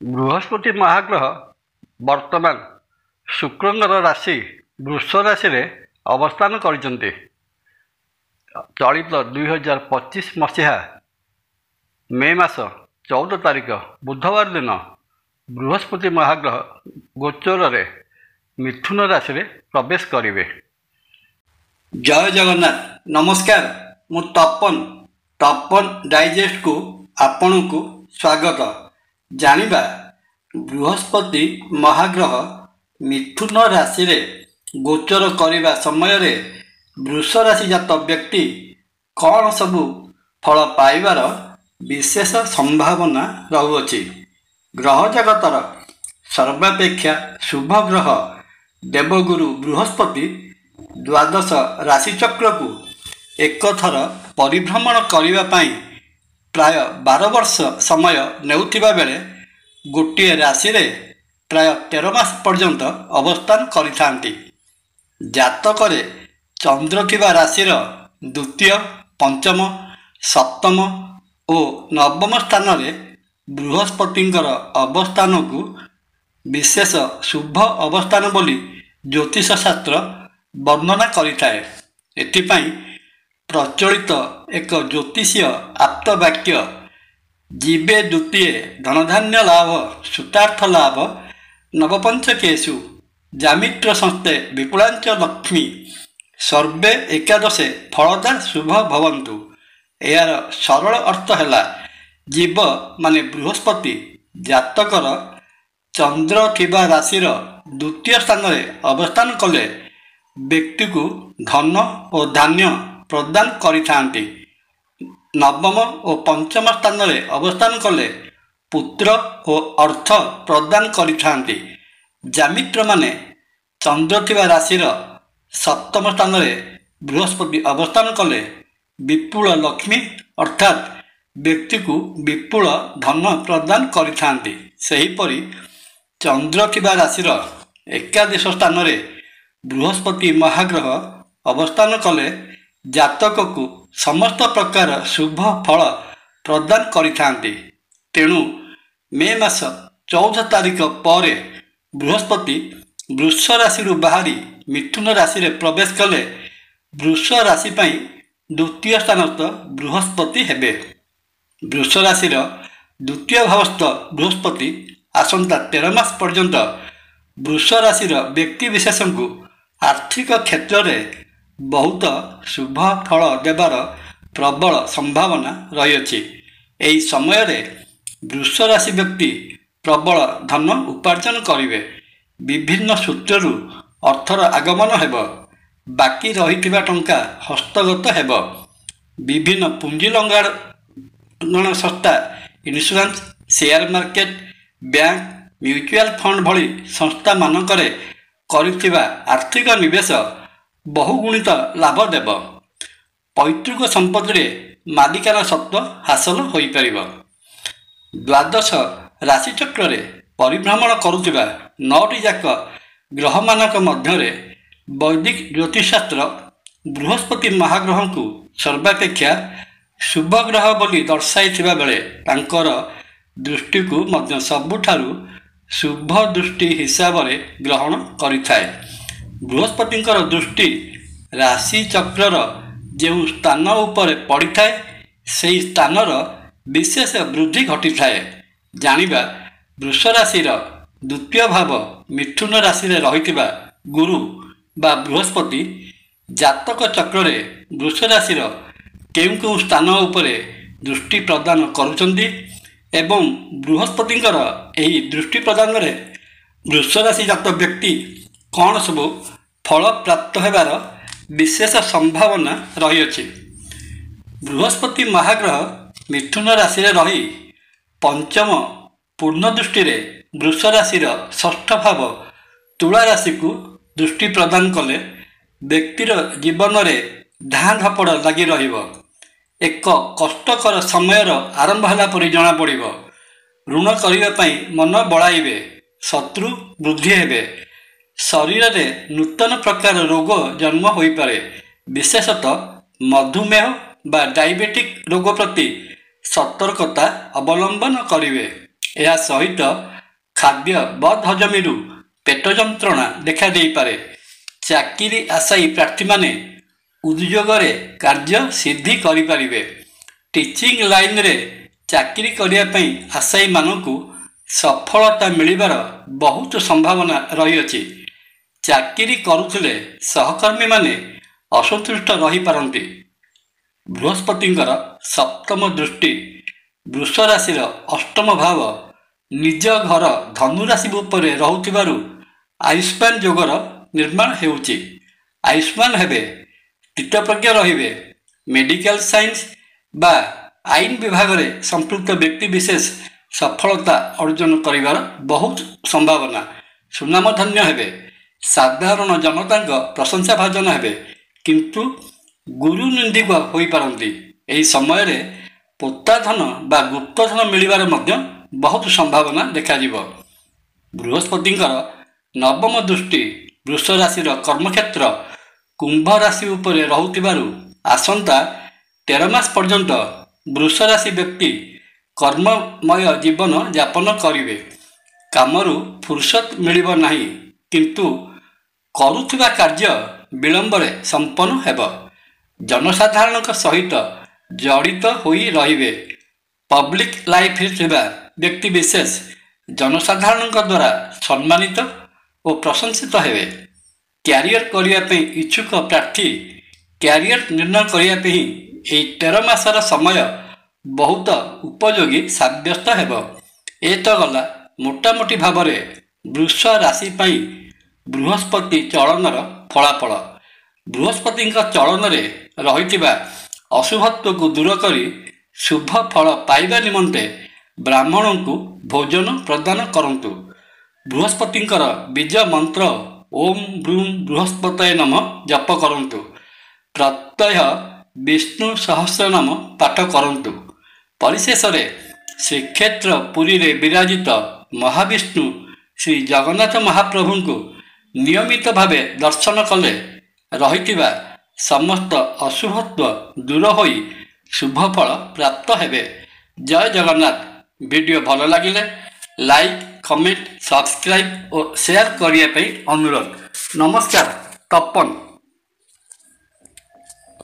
ବୃହସ୍ପତି ମହାଗ୍ରହ ବର୍ତ୍ତମାନ ଶୁକ୍ରଙ୍କର ରାଶି ବୃଷ ରାଶିରେ ଅବସ୍ଥାନ କରିଛନ୍ତି। ଚଳିତ 2025 ମସିହା ମେ ମାସ 14 ତାରିଖ ବୁଧବାର ଦିନ ବୃହସ୍ପତି ମହାଗ୍ରହ ଗୋଚରରେ ମିଥୁନ ରାଶିରେ ପ୍ରବେଶ କରିବେ। ଜୟ ଜଗନ୍ନାଥ, ନମସ୍କାର। ମୁଁ ତପନ ଡାଇଜେଷ୍ଟକୁ ଆପଣଙ୍କୁ ସ୍ୱାଗତ। ଜାଣିବା ବୃହସ୍ପତି ମହାଗ୍ରହ ମିଥୁନ ରାଶିରେ ଗୋଚର କରିବା ସମୟରେ ବୃଷ ରାଶି ଜାତ ବ୍ୟକ୍ତି କ'ଣ ସବୁ ଫଳ ପାଇବାର ବିଶେଷ ସମ୍ଭାବନା ରହୁଅଛି। ଗ୍ରହ ଜଗତର ସର୍ବାପେକ୍ଷା ଶୁଭ ଗ୍ରହ ଦେବଗୁରୁ ବୃହସ୍ପତି ଦ୍ୱାଦଶ ରାଶିଚକ୍ରକୁ ଏକଥର ପରିଭ୍ରମଣ କରିବା ପାଇଁ ପ୍ରାୟ 12 ବର୍ଷ ସମୟ ନେଉଥିବା ବେଳେ ଗୋଟିଏ ରାଶିରେ ପ୍ରାୟ 13 ମାସ ପର୍ଯ୍ୟନ୍ତ ଅବସ୍ଥାନ କରିଥାନ୍ତି। ଜାତକରେ ଚନ୍ଦ୍ର ଥିବା ରାଶିର ଦ୍ୱିତୀୟ, ପଞ୍ଚମ, ସପ୍ତମ ଓ ନବମ ସ୍ଥାନରେ ବୃହସ୍ପତିଙ୍କର ଅବସ୍ଥାନକୁ ବିଶେଷ ଶୁଭ ଅବସ୍ଥାନ ବୋଲି ଜ୍ୟୋତିଷ ଶାସ୍ତ୍ର ବର୍ଣ୍ଣନା କରିଥାଏ। ଏଥିପାଇଁ ପ୍ରଚଳିତ ଏକ ଜ୍ୟୋତିଷୀୟ ଆପ୍ତବାକ୍ୟ ଜୀବେ ଦ୍ୱିତୀୟ ଧନଧାନ୍ୟ ଲାଭ ସୂତାର୍ଥ ଲାଭ ନବପଞ୍ଚକେଷୁ ଜାମିତ୍ର ସଂସ୍ତେ ବିପୁଳାଞ୍ଚ ଲକ୍ଷ୍ମୀ ସର୍ବେ ଏକାଦଶେ ଫଳଦା ଶୁଭ ଭବନ୍ତୁ। ଏହାର ସରଳ ଅର୍ଥ ହେଲା, ଜୀବ ମାନେ ବୃହସ୍ପତି ଜାତକର ଚନ୍ଦ୍ର ଥିବା ରାଶିର ଦ୍ୱିତୀୟ ସ୍ଥାନରେ ଅବସ୍ଥାନ କଲେ ବ୍ୟକ୍ତିକୁ ଧନ ଓ ଧାନ୍ୟ ପ୍ରଦାନ କରିଥାନ୍ତି। ନବମ ଓ ପଞ୍ଚମ ସ୍ଥାନରେ ଅବସ୍ଥାନ କଲେ ପୁତ୍ର ଓ ଅର୍ଥ ପ୍ରଦାନ କରିଥାନ୍ତି। ଜାମିତ୍ରମାନେ ଚନ୍ଦ୍ର ଥିବା ରାଶିର ସପ୍ତମ ସ୍ଥାନରେ ବୃହସ୍ପତି ଅବସ୍ଥାନ କଲେ ବିପୁଳ ଲକ୍ଷ୍ମୀ ଅର୍ଥାତ୍ ବ୍ୟକ୍ତିକୁ ବିପୁଳ ଧନ ପ୍ରଦାନ କରିଥାନ୍ତି। ସେହିପରି ଚନ୍ଦ୍ର ଥିବା ରାଶିର ଏକାଦଶ ସ୍ଥାନରେ ବୃହସ୍ପତି ମହାଗ୍ରହ ଅବସ୍ଥାନ କଲେ ଜାତକକୁ ସମସ୍ତ ପ୍ରକାର ଶୁଭ ଫଳ ପ୍ରଦାନ କରିଥାନ୍ତି। ତେଣୁ ମେ ମାସ 14 ତାରିଖ ପରେ ବୃହସ୍ପତି ବୃଷ ରାଶିରୁ ବାହାରି ମିଥୁନ ରାଶିରେ ପ୍ରବେଶ କଲେ ବୃଷ ରାଶି ପାଇଁ ଦ୍ୱିତୀୟ ସ୍ଥାନସ୍ଥ ବୃହସ୍ପତି ହେବେ। ବୃଷ ରାଶିର ଦ୍ୱିତୀୟ ଭାବସ୍ଥ ବୃହସ୍ପତି ଆସନ୍ତା 13 ମାସ ପର୍ଯ୍ୟନ୍ତ ବୃଷ ରାଶିର ବ୍ୟକ୍ତିବିଶେଷଙ୍କୁ ଆର୍ଥିକ କ୍ଷେତ୍ରରେ ବହୁତ ଶୁଭ ଫଳ ଦେବାର ପ୍ରବଳ ସମ୍ଭାବନା ରହିଅଛି। ଏହି ସମୟରେ ବୃଷ ରାଶି ବ୍ୟକ୍ତି ପ୍ରବଳ ଧନ ଉପାର୍ଜନ କରିବେ। ବିଭିନ୍ନ ସୂତ୍ରରୁ ଅର୍ଥର ଆଗମନ ହେବ। ବାକି ରହିଥିବା ଟଙ୍କା ହସ୍ତଗତ ହେବ। ବିଭିନ୍ନ ପୁଞ୍ଜି ଲଗାଣ ସଂସ୍ଥା, insurance, share market, bank, mutual fund ଭଳି ସଂସ୍ଥାମାନଙ୍କରେ କରିଥିବା ଆର୍ଥିକ ନିବେଶ ବହୁଗୁଣିତ ଲାଭ ଦେବ। ପୈତୃକ ସମ୍ପତ୍ତିରେ ମାଲିକାନା ସତ୍ତ୍ୱ ହାସଲ ହୋଇପାରିବ। ଦ୍ୱାଦଶ ରାଶିଚକ୍ରରେ ପରିଭ୍ରମଣ କରୁଥିବା 9ଟି ଯାକ ଗ୍ରହମାନଙ୍କ ମଧ୍ୟରେ ବୈଦିକ ଜ୍ୟୋତିଷଶାସ୍ତ୍ର ବୃହସ୍ପତି ମହାଗ୍ରହଙ୍କୁ ସର୍ବାପେକ୍ଷା ଶୁଭ ଗ୍ରହ ବୋଲି ଦର୍ଶାଇଥିବା ବେଳେ ତାଙ୍କର ଦୃଷ୍ଟିକୁ ମଧ୍ୟ ସବୁଠାରୁ ଶୁଭ ଦୃଷ୍ଟି ହିସାବରେ ଗ୍ରହଣ କରିଥାଏ। ବୃହସ୍ପତିଙ୍କର ଦୃଷ୍ଟି ରାଶିଚକ୍ରର ଯେଉଁ ସ୍ଥାନ ଉପରେ ପଡ଼ିଥାଏ ସେହି ସ୍ଥାନର ବିଶେଷ ବୃଦ୍ଧି ଘଟିଥାଏ। ଜାଣିବା ବୃଷ ରାଶିର ଦ୍ୱିତୀୟ ଭାବ ମିଥୁନ ରାଶିରେ ରହିଥିବା ଗୁରୁ ବା ବୃହସ୍ପତି ଜାତକ ଚକ୍ରରେ ବୃଷ ରାଶିର କେଉଁ କେଉଁ ସ୍ଥାନ ଉପରେ ଦୃଷ୍ଟି ପ୍ରଦାନ କରୁଛନ୍ତି ଏବଂ ବୃହସ୍ପତିଙ୍କର ଏହି ଦୃଷ୍ଟି ପ୍ରଦାନରେ ବୃଷ ରାଶି ଜାତ ବ୍ୟକ୍ତି କ'ଣ ସବୁ ଫଳ ପ୍ରାପ୍ତ ହେବାର ବିଶେଷ ସମ୍ଭାବନା ରହିଅଛି। ବୃହସ୍ପତି ମହାଗ୍ରହ ମିଥୁନ ରାଶିରେ ରହି ପଞ୍ଚମ ପୂର୍ଣ୍ଣ ଦୃଷ୍ଟିରେ ବୃଷ ରାଶିର ଷଷ୍ଠ ଭାବ ତୁଳା ରାଶିକୁ ଦୃଷ୍ଟି ପ୍ରଦାନ କଲେ ବ୍ୟକ୍ତିର ଜୀବନରେ ଧାଁ ଧପଡ଼ ଲାଗି ରହିବ। ଏକ କଷ୍ଟକର ସମୟର ଆରମ୍ଭ ହେଲା ପରି ଜଣାପଡ଼ିବ। ଋଣ କରିବା ପାଇଁ ମନ ବଳାଇବେ। ଶତ୍ରୁ ବୃଦ୍ଧି ହେବେ। ଶରୀରରେ ନୂତନ ପ୍ରକାର ରୋଗ ଜନ୍ମ ହୋଇପାରେ। ବିଶେଷତଃ ମଧୁମେହ ବା ଡାଇବେଟିକ୍ ରୋଗ ପ୍ରତି ସତର୍କତା ଅବଲମ୍ବନ କରିବେ। ଏହା ସହିତ ଖାଦ୍ୟ ବଦହଜମୀରୁ ପେଟ ଯନ୍ତ୍ରଣା ଦେଖାଦେଇପାରେ। ଚାକିରି ଆଶାୟୀ ପ୍ରାର୍ଥୀମାନେ ଉଦ୍ଯୋଗରେ କାର୍ଯ୍ୟ ସିଦ୍ଧି କରିପାରିବେ। ଟିଚିଂ ଲାଇନରେ ଚାକିରି କରିବା ପାଇଁ ଆଶାୟୀମାନଙ୍କୁ ସଫଳତା ମିଳିବାର ବହୁତ ସମ୍ଭାବନା ରହିଅଛି। ଚାକିରି କରୁଥିଲେ ସହକର୍ମୀମାନେ ଅସନ୍ତୁଷ୍ଟ ରହିପାରନ୍ତି। ବୃହସ୍ପତିଙ୍କର ସପ୍ତମ ଦୃଷ୍ଟି ବୃଷ ରାଶିର ଅଷ୍ଟମ ଭାବ ନିଜ ଘର ଧନୁରାଶି ଉପରେ ରହୁଥିବାରୁ ଆୟୁଷ୍ମାନ ଯୋଗର ନିର୍ମାଣ ହେଉଛି। ଆୟୁଷ୍ମାନ ହେବେ, ସ୍ଥିତପ୍ରଜ୍ଞ ରହିବେ। ମେଡିକାଲ ସାଇନ୍ସ ବା ଆଇନ ବିଭାଗରେ ସମ୍ପୃକ୍ତ ବ୍ୟକ୍ତିବିଶେଷ ସଫଳତା ଅର୍ଜନ କରିବାର ବହୁତ ସମ୍ଭାବନା। ସୁନାମଧନ୍ୟ ହେବେ। ସାଧାରଣ ଜନତାଙ୍କ ପ୍ରଶଂସା ଭାଜନ ହେବେ, କିନ୍ତୁ ଗୁରୁ ନିନ୍ଦିକ ହୋଇପାରନ୍ତି। ଏହି ସମୟରେ ପୋତାଧନ ବା ଗୁପ୍ତଧନ ମିଳିବାର ମଧ୍ୟ ବହୁତ ସମ୍ଭାବନା ଦେଖାଯିବ। ବୃହସ୍ପତିଙ୍କର ନବମ ଦୃଷ୍ଟି ବୃଷ ରାଶିର କର୍ମକ୍ଷେତ୍ର କୁମ୍ଭ ରାଶି ଉପରେ ରହୁଥିବାରୁ ଆସନ୍ତା 13 ମାସ ପର୍ଯ୍ୟନ୍ତ ବୃଷ ରାଶି ବ୍ୟକ୍ତି କର୍ମମୟ ଜୀବନ ଯାପନ କରିବେ। କାମରୁ ଫୁର୍ସତ ମିଳିବ ନାହିଁ, କିନ୍ତୁ କରୁଥିବା କାର୍ଯ୍ୟ ବିଳମ୍ବରେ ସମ୍ପନ୍ନ ହେବ। ଜନସାଧାରଣଙ୍କ ସହିତ ଜଡ଼ିତ ହୋଇ ରହିବେ। ପବ୍ଲିକ୍ ଲାଇଫରେ ଥିବା ବ୍ୟକ୍ତିବିଶେଷ ଜନସାଧାରଣଙ୍କ ଦ୍ୱାରା ସମ୍ମାନିତ ଓ ପ୍ରଶଂସିତ ହେବେ। କ୍ୟାରିୟର କରିବା ପାଇଁ ଇଚ୍ଛୁକ ପ୍ରାର୍ଥୀ କ୍ୟାରିୟର ନିର୍ଣ୍ଣୟ କରିବା ପାଇଁ ଏହି 13 ମାସର ସମୟ ବହୁତ ଉପଯୋଗୀ ସାବ୍ୟସ୍ତ ହେବ। ଏ ତ ଗଲା ମୋଟାମୋଟି ଭାବରେ ବୃଷ ରାଶି ପାଇଁ ବୃହସ୍ପତି ଚଳନର ଫଳାଫଳ। ବୃହସ୍ପତିଙ୍କ ଚଳନରେ ରହିଥିବା ଅଶୁଭତ୍ୱକୁ ଦୂର କରି ଶୁଭ ଫଳ ପାଇବା ନିମନ୍ତେ ବ୍ରାହ୍ମଣଙ୍କୁ ଭୋଜନ ପ୍ରଦାନ କରନ୍ତୁ। ବୃହସ୍ପତିଙ୍କର ବୀଜ ମନ୍ତ୍ର ଓମ୍ ବ୍ରୂଂ ବୃହସ୍ପତୟେ ନମଃ ଜପ କରନ୍ତୁ। ପ୍ରତ୍ୟହ ବିଷ୍ଣୁ ସହସ୍ରନାମ ପାଠ କରନ୍ତୁ। ପରିଶେଷରେ ଶ୍ରୀକ୍ଷେତ୍ର ପୁରୀରେ ବିରାଜିତ ମହାବିଷ୍ଣୁ ଶ୍ରୀ ଜଗନ୍ନାଥ ମହାପ୍ରଭୁଙ୍କୁ ନିୟମିତ ଭାବେ ଦର୍ଶନ କଲେ ରହିଥିବା ସମସ୍ତ ଅଶୁଭତ୍ୱ ଦୂର ହୋଇ ଶୁଭଫଳ ପ୍ରାପ୍ତ ହେବେ। ଜୟ ଜଗନ୍ନାଥ। ଭିଡ଼ିଓ ଭଲ ଲାଗିଲେ ଲାଇକ୍, କମେଣ୍ଟ, ସବସ୍କ୍ରାଇବ୍ ଓ ସେୟାର କରିବା ପାଇଁ ଅନୁରୋଧ। ନମସ୍କାର। ତପନ।